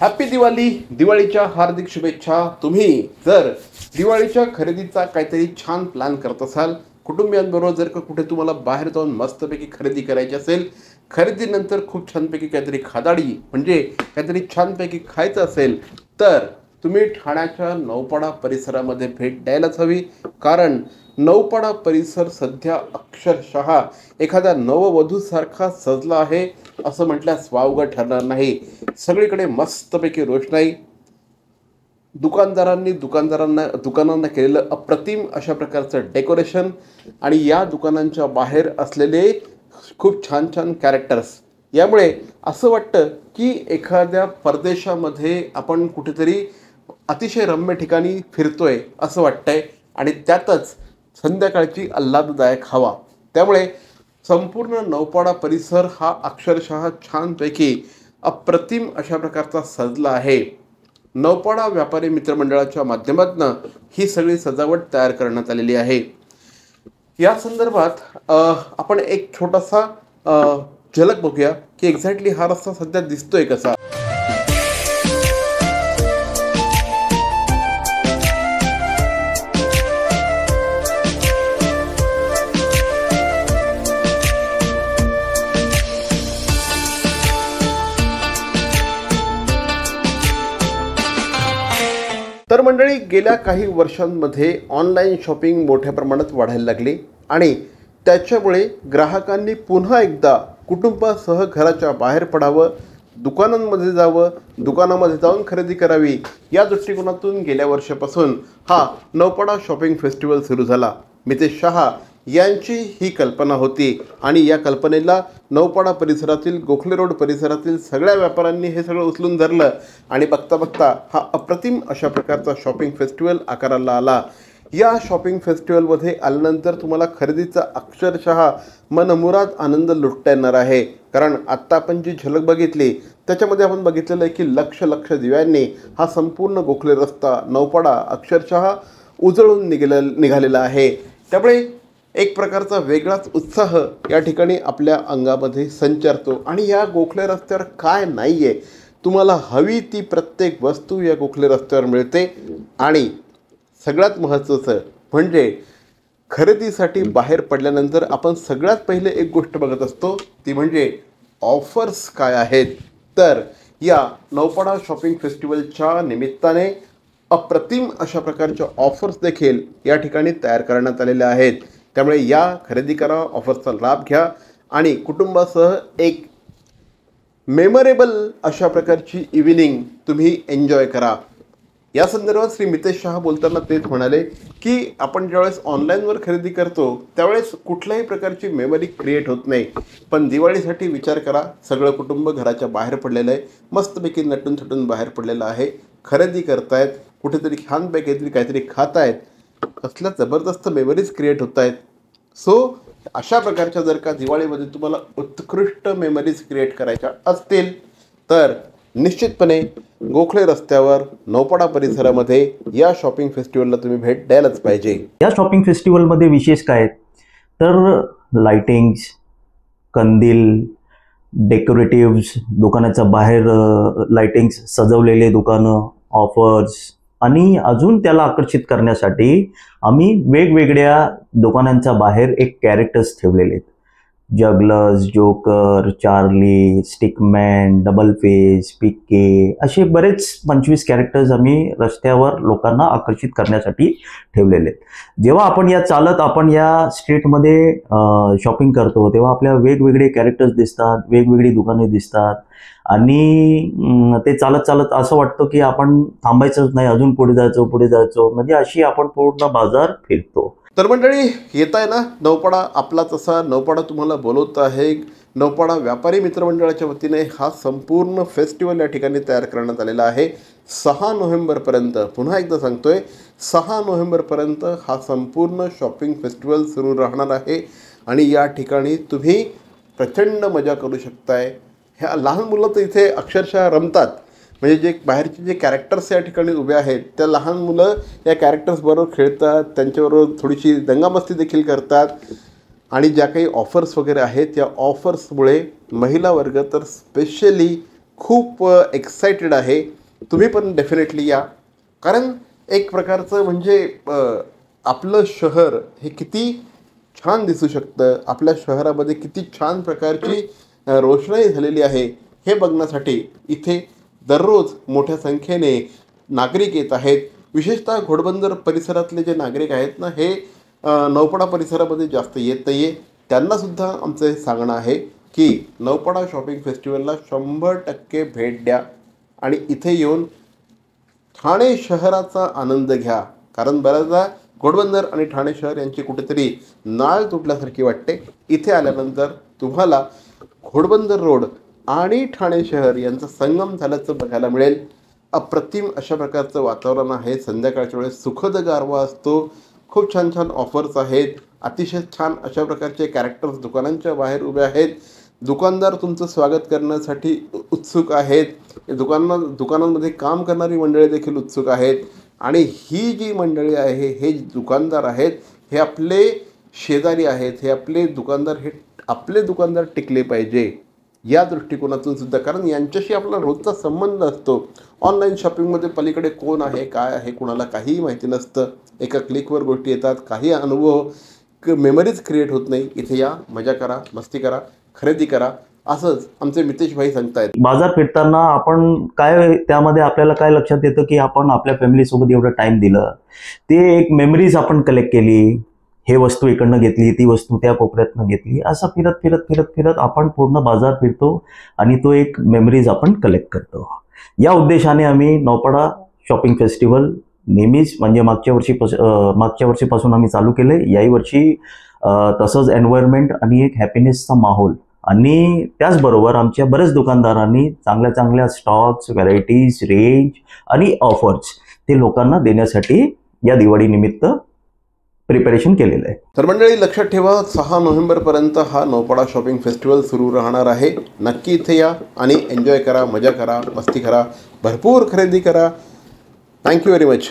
Happy Diwali. दिवाळीच्या हार्दिक शुभेच्छा. तुम्ही जर दिवाळीच्या खरेदीचा काहीतरी छान प्लॅन करत असाल, कुटुंबियांबरोबर जर का कुठे तुम्हाला बाहेर जाऊन मस्तपैकी खरेदी करायची असेल, खरेदीनंतर खूप छानपैकी काहीतरी खादाडी म्हणजे काहीतरी छानपैकी खायचं असेल, तर तुम्ही ठाण्याच्या नौपाडा परिसरामध्ये भेट द्यायलाच हवी. कारण नौपाडा परिसर सध्या अक्षरशः एखाद्या नववधूसारखा सजला आहे असं म्हटल्यास वावगं ठरणार नाही. सगळीकडे मस्तपैकी रोषणाई, दुकानांना केलेलं अप्रतिम अशा प्रकारचं डेकोरेशन आणि या दुकानांच्या बाहेर असलेले खूप छान छान कॅरेक्टर्स, यामुळे असं वाटतं की एखाद्या परदेशामध्ये आपण कुठेतरी अतिशय रम्य ठिकाणी फिरतोय असं वाटतंय. आणि त्यातच संध्याकाळची आल्हाददायक हवा. त्यामुळे संपूर्ण नौपाडा परिसर हा अक्षरशः छानपैकी अप्रतिम अशा प्रकारचा सजला आहे. नौपाडा व्यापारी मित्रमंडळाच्या माध्यमातून ही सगळी सजावट तयार करण्यात आलेली आहे. या संदर्भात आपण एक छोटासा झलक बघूया की एक्झॅक्टली हा रस्ता सध्या दिसतोय कसा. तर मंडळी, गेल्या काही वर्षांमध्ये ऑनलाईन शॉपिंग मोठ्या प्रमाणात वाढायला लागली आणि त्याच्यामुळे ग्राहकांनी पुन्हा एकदा कुटुंबासह घराच्या बाहेर पडावं, दुकानांमध्ये जावं, दुकानामध्ये जाऊन खरेदी करावी, या दृष्टिकोनातून गेल्या वर्षापासून हा नौपाडा शॉपिंग फेस्टिवल सुरू झाला. मितेश शहा यांची ही कल्पना होती आणि या कल्पनेला नौपाडा परिसरातील गोखले रोड परिसरातील सगळ्या व्यापाऱ्यांनी हे सगळं उचलून धरलं आणि बघता बघता हा अप्रतिम अशा प्रकारचा शॉपिंग फेस्टिवल आकाराला आला. या शॉपिंग फेस्टिवलमध्ये आल्यानंतर तुम्हाला खरेदीचा अक्षरशः मनमुराद आनंद लुटता येणार आहे. कारण आत्ता आपण जी झलक बघितली त्याच्यामध्ये आपण बघितलेलं आहे की लक्ष लक्ष दिव्यांनी हा संपूर्ण गोखले रस्ता नौपाडा अक्षरशः उजळून निघालेला आहे. त्यामुळे एक प्रकारचा वेगळाच उत्साह या ठिकाणी आपल्या अंगामध्ये संचारतो आणि या गोखले रस्त्यावर काय नाही आहे, तुम्हाला हवी ती प्रत्येक वस्तू या गोखले रस्त्यावर मिळते. आणि सगळ्यात महत्त्वाचं म्हणजे खरेदीसाठी बाहेर पडल्यानंतर आपण सगळ्यात पहिले एक गोष्ट बघत असतो, ती म्हणजे ऑफर्स काय आहेत. तर या नौपाडा शॉपिंग फेस्टिवलच्या निमित्ताने अप्रतिम अशा प्रकारच्या ऑफर्स देखील या ठिकाणी तयार करण्यात आलेल्या आहेत. त्यामुळे या खरेदी करा, ऑफर्सचा लाभ घ्या आणि कुटुंबासह एक मेमोरेबल अशा प्रकारची इव्हिनिंग तुम्ही एन्जॉय करा. या संदर्भात श्री मितेश शहा बोलताना तेच म्हणाले की आपण ज्यावेळेस ऑनलाईनवर खरेदी करतो त्यावेळेस कुठल्याही प्रकारची मेमरी क्रिएट होत नाही, पण दिवाळीसाठी विचार करा, सगळं कुटुंब घराच्या बाहेर पडलेलं आहे, मस्तपैकी नटून थटून बाहेर पडलेलं आहे, खरेदी करतायत, कुठेतरी छानपैकी काहीतरी खात आहेत, कसल्या जबरदस्त मेमरीज क्रिएट होत आहेत. सो अशा प्रकारच्या जर का दिवाळीमध्ये तुम्हाला उत्कृष्ट मेमरीज क्रिएट करायच्या असतील तर निश्चितपणे गोखले रस्त्यावर नौपाडा परिसरामध्ये या शॉपिंग फेस्टिवलला तुम्ही भेट द्यायलाच पाहिजे. या शॉपिंग फेस्टिवलमध्ये विशेष काय तर लाइटिंग्स, कंदील, डेकोरेटिव्स, दुकानाच्या बाहेर लाइटिंग्स सजवलेले दुकानं, ऑफर्स आणि अजून त्याला आकर्षित करण्यासाठी आम्ही वेगवेगळ्या दुकानांच्या बाहेर एक कॅरेक्टर्स ठेवलेले आहेत. Jugglers, joker, Charlie, stickman, double face, PK असे बरेच 25 कॅरेक्टर्स आम्ही रस्त्यावर लोकांना आकर्षित करण्यासाठी ठेवलेले आहेत. जेव्हा आपण या स्ट्रीटमध्ये शॉपिंग करतो तेव्हा आपल्या वेगवेगळे कॅरेक्टर्स दिसतात, वेगवेगळी दुकाने दिसतात आणि ते चालत असं वाटतं की आपण थांबायचंच नाही, अजून पुढे जायचो म्हणजे अशी आपण पूर्ण बाजार फिरतो. तर मंडळी, येत आहे ना नौपाडा आपलाच असा नौपाडा तुम्हाला बोलवत आहे. नौपाडा व्यापारी मित्रमंडळाच्या वतीने हा संपूर्ण फेस्टिवल या ठिकाणी तयार करण्यात आलेला आहे. 6 नोव्हेंबरपर्यंत, पुन्हा एकदा सांगतोय, 6 नोव्हेंबरपर्यंत हा संपूर्ण शॉपिंग फेस्टिवल सुरू राहणार आहे आणि या ठिकाणी तुम्ही प्रचंड मजा करू शकताय. ह्या लहान मुलं तर इथे अक्षरशः रमतात. म्हणजे जे बाहेरचे जे कॅरेक्टर्स या ठिकाणी उभे आहेत त्या लहान मुलं या कॅरेक्टर्सबरोबर खेळतात, त्यांच्याबरोबर थोडीशी दंगामस्ती देखील करतात आणि ज्या काही ऑफर्स वगैरे आहेत या ऑफर्समुळे महिला वर्ग तर स्पेशली खूप एक्सायटेड आहे. तुम्ही पण डेफिनेटली या, कारण एक प्रकारचं म्हणजे आपलं शहर हे किती छान दिसू शकतं, आपल्या शहरामध्ये किती छान प्रकारची रोषणाई झालेली आहे हे बघण्यासाठी इथे दररोज मोठ्या संख्येने नागरिक येत आहेत. विशेषतः घोडबंदर परिसरातले जे नागरिक आहेत ना, हे नौपाडा परिसरामध्ये जास्त येत नाही आहे. त्यांनासुद्धा आमचं हे सांगणं आहे की नौपाडा शॉपिंग फेस्टिवलला 100% भेट द्या आणि इथे येऊन ठाणे शहराचा आनंद घ्या. कारण बऱ्याचदा घोडबंदर आणि ठाणे शहर यांची कुठेतरी नाळ तुटल्यासारखी वाटते. इथे आल्यानंतर तुम्हाला घोडबंदर रोड आणि ठाणे शहर यांचा संगम झाल्याचं बघायला मिळेल. अप्रतिम अशा प्रकारचं वातावरण आहे. संध्याकाळच्या वेळेस सुखद गारवा असतो. खूप छान छान ऑफर्स आहेत. अतिशय छान अशा प्रकारचे कॅरेक्टर्स दुकानांच्या बाहेर उभे आहेत. दुकानदार तुमचं स्वागत करण्यासाठी उत्सुक आहेत. दुकानांमध्ये काम करणारी मंडळी देखील उत्सुक आहेत. आणि ही जी मंडळी आहे, हे दुकानदार आहेत, हे आपले शेजारी आहेत. हे आपले दुकानदार टिकले पाहिजे या दृष्टिकोनातून सुद्धा, कारण यांच्याशी आपला रोजचा संबंध असतो. ऑनलाईन शॉपिंगमध्ये पलीकडे कोण आहे, काय आहे, कुणाला काहीही माहिती नसतं. एका क्लिकवर गोष्टी येतात. काही अनुभव मेमरीज क्रिएट होत नाही. इथे या, मजा करा, मस्ती करा, खरेदी करा, असंच आमचे मितेश भाई सांगतायत. बाजार फिरताना आपण त्यामध्ये आपल्याला काय लक्षात येतं की आपण आपल्या फॅमिलीसोबत एवढं टाइम दिलं, ते एक मेमरीज आपण कलेक्ट केली. हे वस्तू इकडनं घेतली, ती वस्तू त्या कोपऱ्यातनं घेतली, असं फिरत फिरत फिरत फिरत आपण पूर्ण बाजार फिरतो आणि तो एक मेमरीज आपण कलेक्ट करतो. या उद्देशाने आम्ही नौपाडा शॉपिंग फेस्टिवल नेहमीच म्हणजे मागच्या वर्षीपासून आम्ही चालू केले. याही वर्षी तसंच एन्व्हायरमेंट आणि एक हॅपीनेसचा माहोल आणि त्याचबरोबर आमच्या बरेच दुकानदारांनी चांगल्या चांगल्या स्टॉक्स, व्हरायटीज, रेंज आणि ऑफर्स ते लोकांना देण्यासाठी या दिवाळीनिमित्त प्रिपरेशन केलेलं आहे. तर मंडळी लक्षात ठेवा, 6 नोव्हेंबरपर्यंत हा नौपाडा शॉपिंग फेस्टिवल सुरू राहणार आहे. नक्की इथे या आणि एन्जॉय करा, मजा करा, मस्ती करा, भरपूर खरेदी करा. Thank you very much.